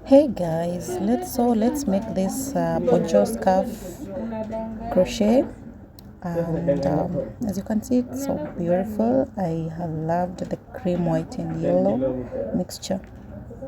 Hey guys, let's make this poncho scarf crochet, and as you can see, it's so beautiful. I have loved the cream white and yellow mixture.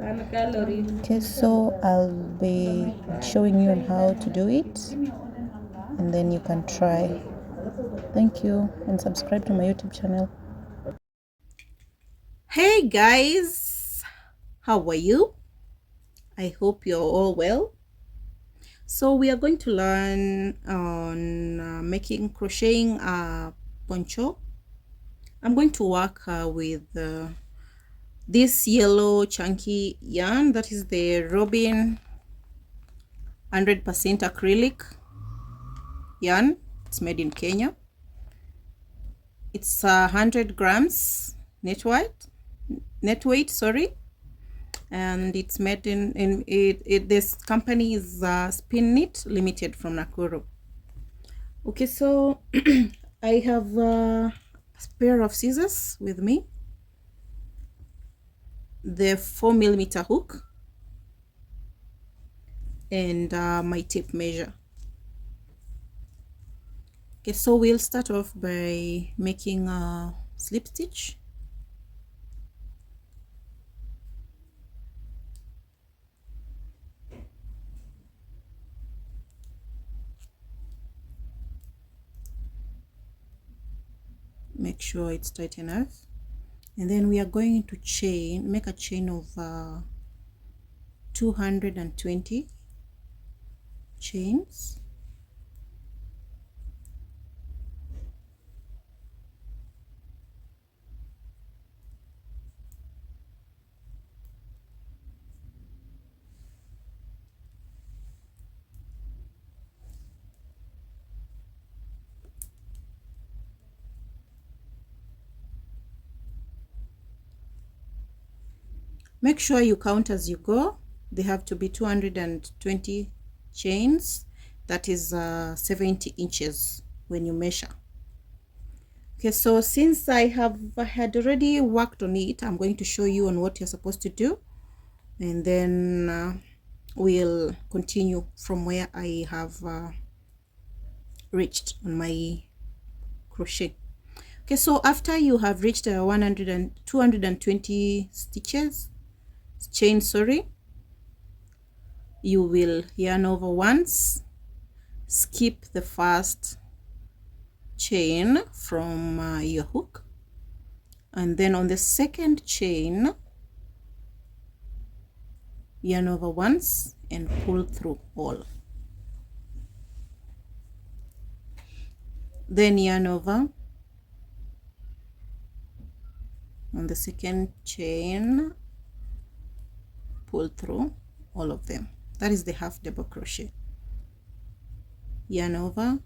Okay, so I'll be showing you on how to do it, and then you can try. Thank you, and subscribe to my YouTube channel. Hey guys, how are you? I hope you're all well. So we are going to learn on making crocheting a poncho. I'm going to work with this yellow chunky yarn, that is the Robin 100% acrylic yarn. It's made in Kenya. It's 100 grams net weight, sorry, and it's made in this company is Spin Knit Limited from Nakuru. Okay, so I have a pair of scissors with me, the 4mm hook, and my tape measure. Okay, so we'll start off by making a slip stitch. Make sure it's tight enough, and then we are going to make a chain of 220 chains. Make sure you count as you go. They have to be 220 chains. That is 70 inches when you measure. Okay, so since I had already worked on it, I'm going to show you on what you're supposed to do, and then we'll continue from where I have reached on my crochet. Okay, so after you have reached 220 chains, you will yarn over once, skip the first chain from your hook, and then on the second chain yarn over once and pull through all, then yarn over on the second chain, pull through all of them. That is the half double crochet. Yarn over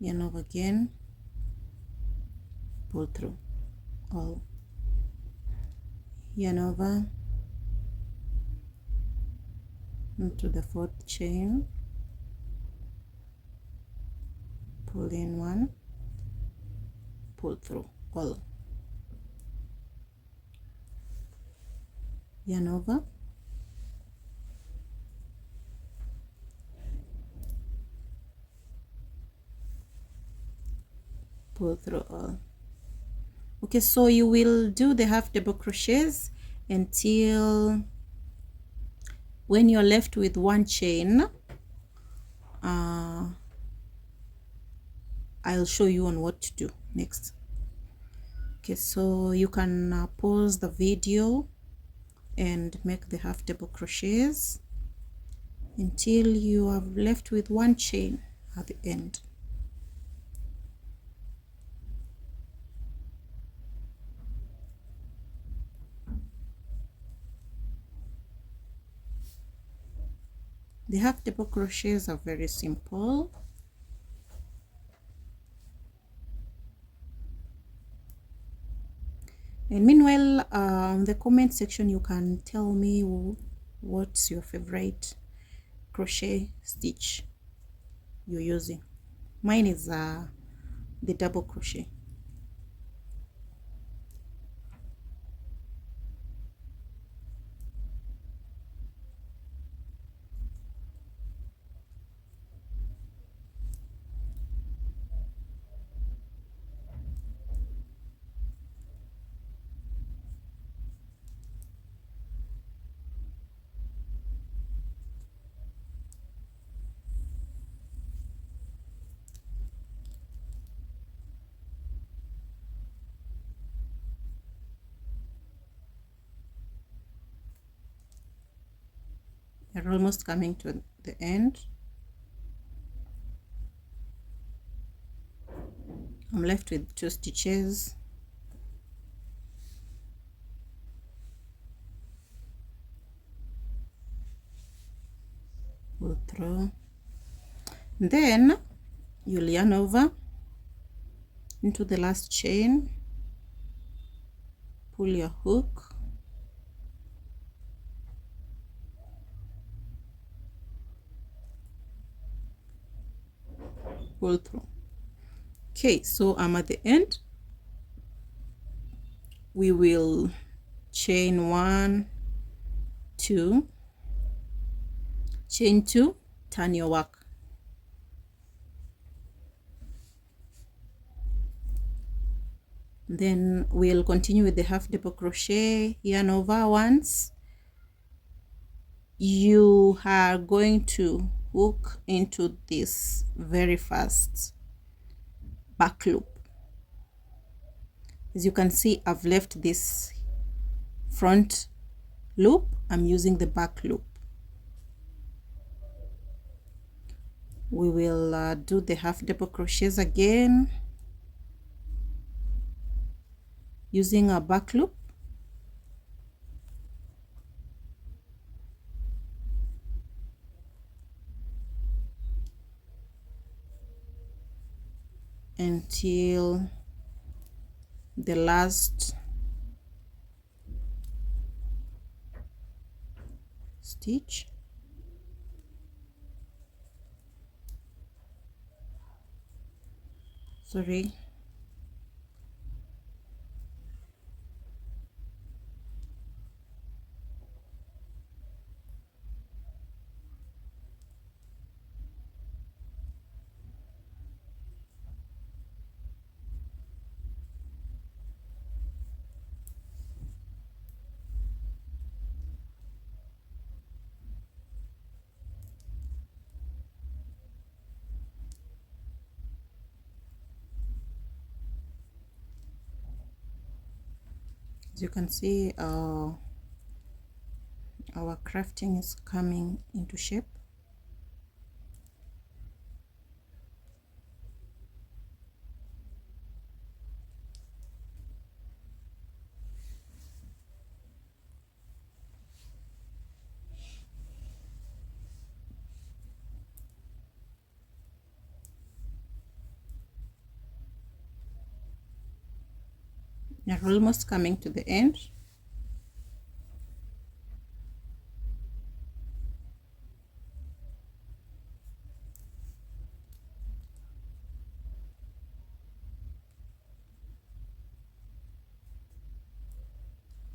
again, pull through all, yarn over into the fourth chain, pull in one, pull through all, yarn over, pull through all. Okay, so you will do the half double crochets until when you're left with one chain. I'll show you on what to do next. Okay, so you can pause the video and make the half double crochets until you are left with one chain at the end. The half double crochets are very simple. And meanwhile, in the comment section you can tell me what's your favorite crochet stitch you're using. Mine is the double crochet. We're almost coming to the end. I'm left with 2 stitches. Pull through. Then you'll yarn over into the last chain, pull your hook, pull through. Okay, so I'm at the end. We will chain 1, 2, chain 2, turn your work. Then we'll continue with the half double crochet, yarn over once. You are going to hook into this very first back loop. As you can see, I've left this front loop. I'm using the back loop. We will do the half double crochets again using our back loop. Until the last stitch. Sorry. As you can see, our crafting is coming into shape. We're almost coming to the end.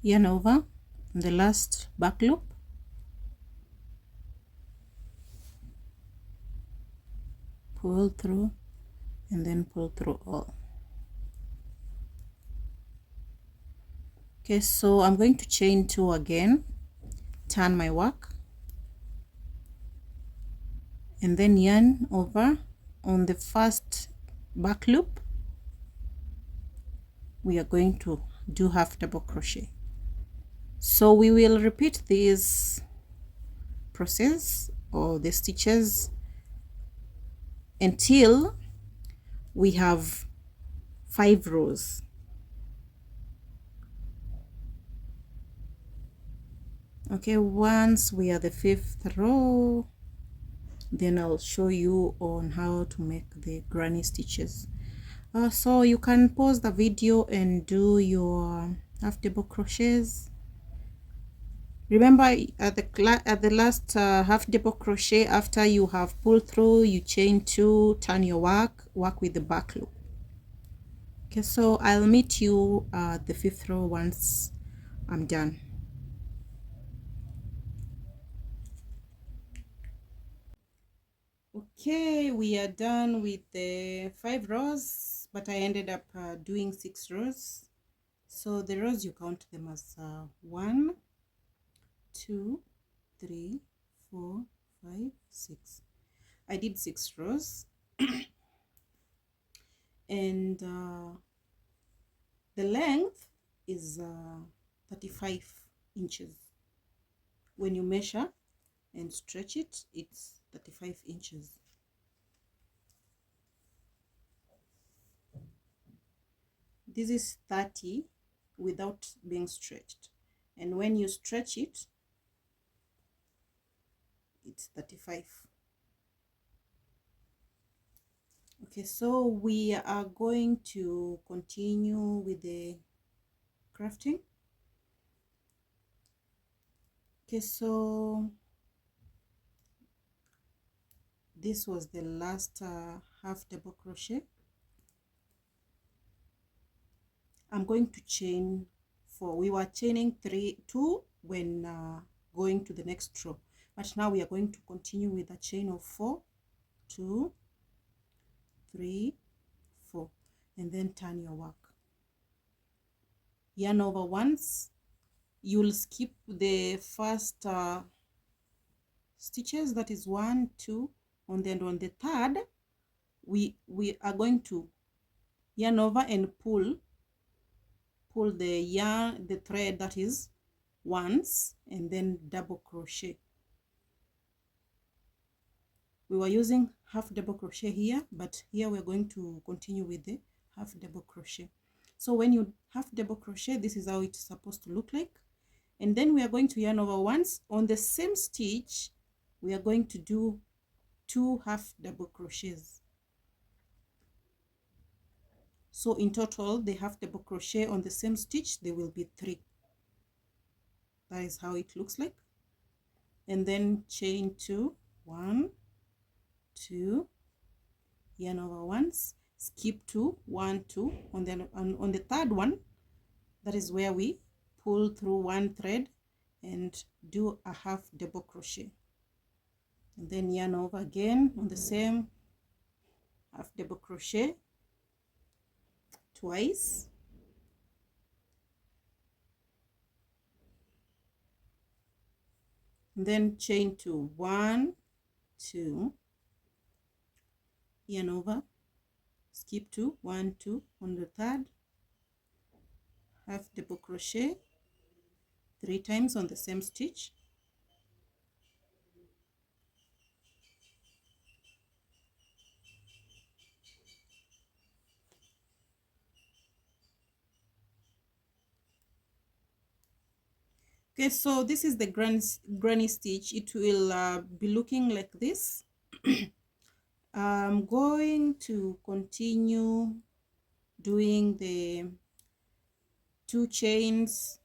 Yarn over the last back loop, pull through, and then pull through all. Okay, so I'm going to chain 2 again, turn my work, and then yarn over on the first back loop. We are going to do half double crochet. So we will repeat this process or the stitches until we have 5 rows. Okay, once we are the 5th row, then I'll show you on how to make the granny stitches. So you can pause the video and do your half double crochets. Remember, at the last half double crochet, after you have pulled through, you chain 2, turn your work with the back loop. Okay, so I'll meet you at the 5th row once I'm done. Okay, we are done with the 5 rows, but I ended up doing 6 rows. So the rows, you count them as 1, 2, 3, 4, 5, 6. I did 6 rows. And the length is 35 inches when you measure, and stretch it, it's 35 inches. This is 30 without being stretched, and when you stretch it, it's 35. Okay, so we are going to continue with the crafting. Okay, so this was the last half double crochet. I'm going to chain 4. We were chaining 2 when going to the next row, but now we are going to continue with a chain of 4, 2, 3, 4, and then turn your work. Yarn over once. You'll skip the first stitches, that is 1, 2, and then on the third we are going to yarn over and pull the thread, that is once, and then double crochet. We were using half double crochet here, but here we're going to continue with the half double crochet. So when you half double crochet, this is how it's supposed to look like. And then we are going to yarn over once. On the same stitch, we are going to do 2 half double crochets. So in total, the half double crochet on the same stitch, there will be 3. That is how it looks like. And then chain 2, 1, 2, yarn over once, skip 2, 1, 2. On the third one, that is where we pull through 1 thread and do a half double crochet, and then yarn over again on the same half double crochet twice, and then chain 2, 1, 2, yarn over, skip 2, 1, 2. On the third, half double crochet 3 times on the same stitch, okay. So this is the granny stitch. It will be looking like this. I'm going to continue doing the 2 chains,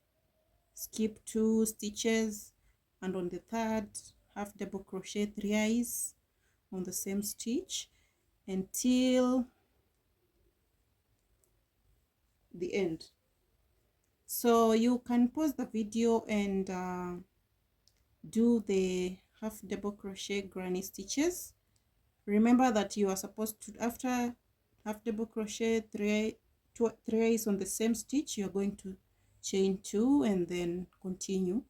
skip 2 stitches, and on the third, half double crochet thrice on the same stitch until the end. So you can pause the video and do the half double crochet granny stitches. Remember that you are supposed to, after half double crochet thrice on the same stitch, you're going to chain 2 and then continue.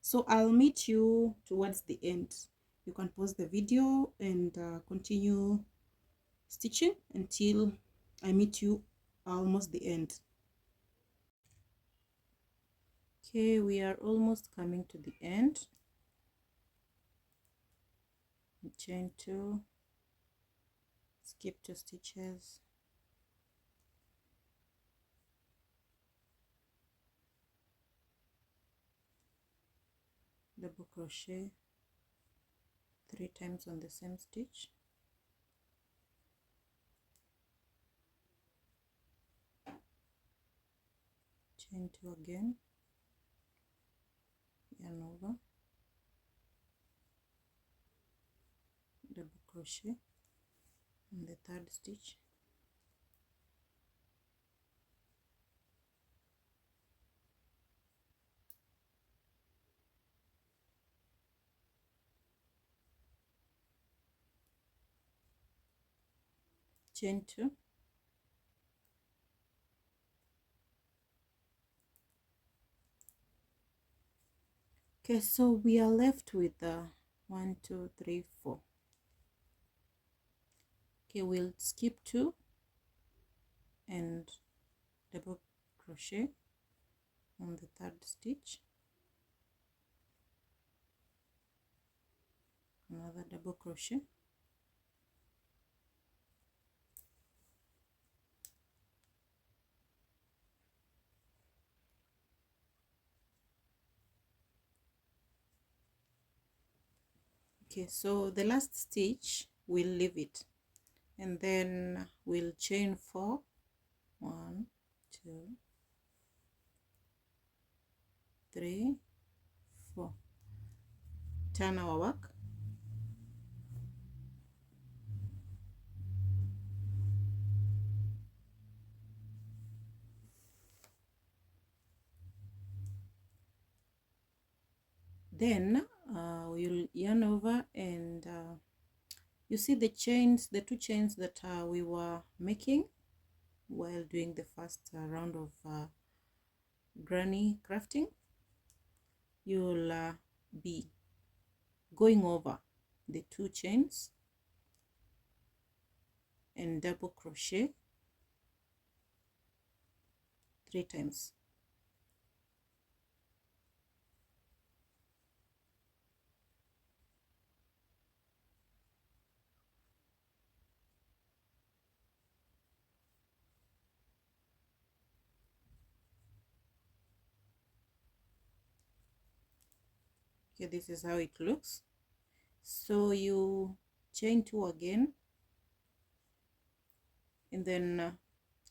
So I'll meet you towards the end. You can pause the video and continue stitching until I meet you almost the end. Okay, we are almost coming to the end. Chain 2, skip 2 stitches, double crochet 3 times on the same stitch, chain 2 again, yarn over, double crochet on the third stitch, chain 2, okay. So we are left with 1, 2, 3, 4. Okay, we'll skip 2 and double crochet on the third stitch, another double crochet. Okay, so the last stitch we'll leave it, and then we'll chain 4, 1, 2, 3, 4, turn our work, then we'll yarn over, and you see the chains, the 2 chains that we were making while doing the first round of granny crafting. You'll be going over the 2 chains and double crochet 3 times. Okay, this is how it looks. So you chain 2 again, and then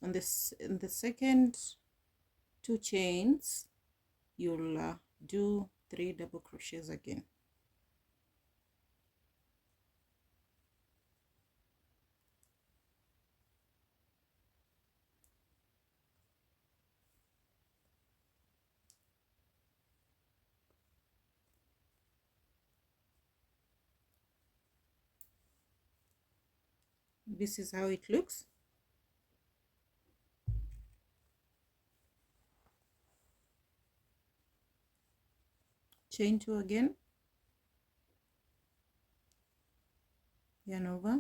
on this, in the second 2 chains, you'll do 3 double crochets again. This is how it looks. Chain 2 again, yarn over,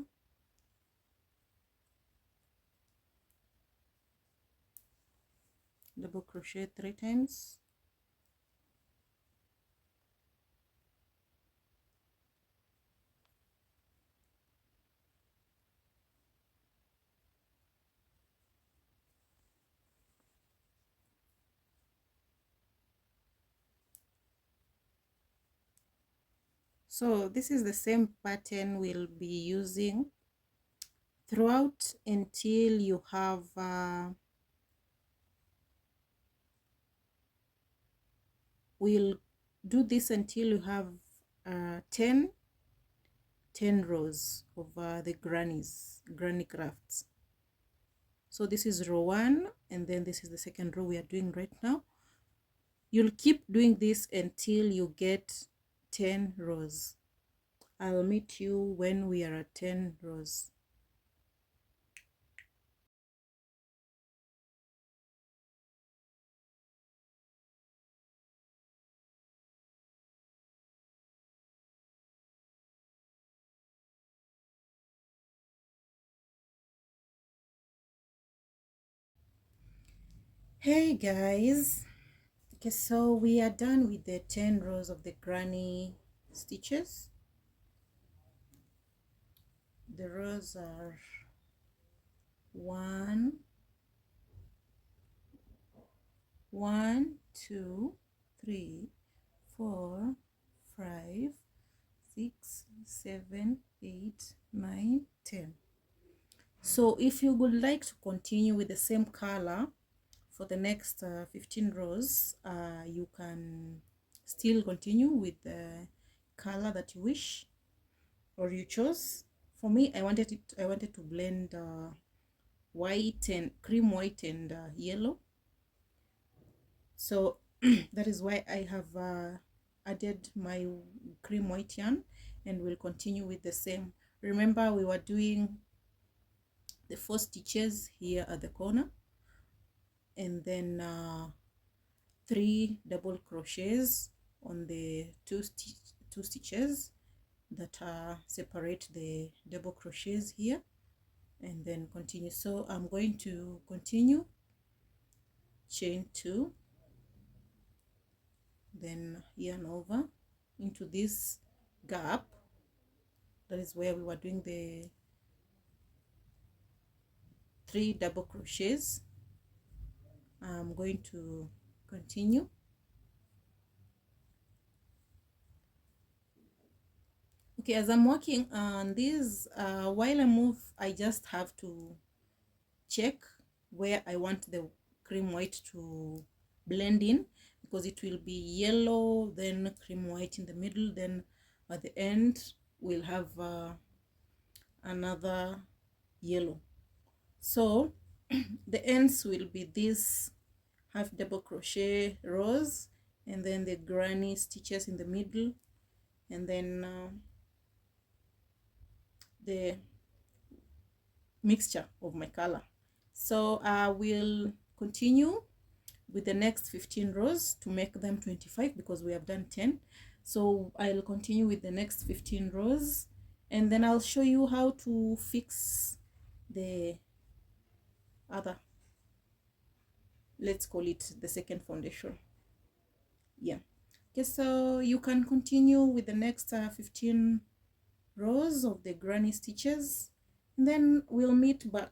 double crochet 3 times, so this is the same pattern we'll be using throughout until you have we'll do this until you have 10 rows of the granny crafts. So this is row 1, and then this is the second row we are doing right now. You'll keep doing this until you get 10 rows. I'll meet you when we are at 10 rows. Hey guys, okay, so we are done with the 10 rows of the granny stitches. The rows are 1, 2, 3, 4, 5, 6, 7, 8, 9, 10. So if you would like to continue with the same color for the next 15 rows, you can still continue with the color that you wish or you chose. For me, I wanted to blend white and cream white and yellow, so that is why I have added my cream white yarn, and we'll continue with the same. Remember, we were doing the 4 stitches here at the corner, and then 3 double crochets on the two stitches that separate the double crochets here, and then continue. So I'm going to continue, chain 2, then yarn over into this gap, that is where we were doing the 3 double crochets. I'm going to continue. Okay, as I'm working on this, while I move, I just have to check where I want the cream white to blend in, because it will be yellow, then cream white in the middle, then at the end we'll have another yellow. So the ends will be this half double crochet rows, and then the granny stitches in the middle, and then the mixture of my color. So I will continue with the next 15 rows to make them 25, because we have done 10. So I'll continue with the next 15 rows, and then I'll show you how to fix the other, let's call it the second foundation. Yeah. Okay, so you can continue with the next 15 rows of the granny stitches, and then we'll meet back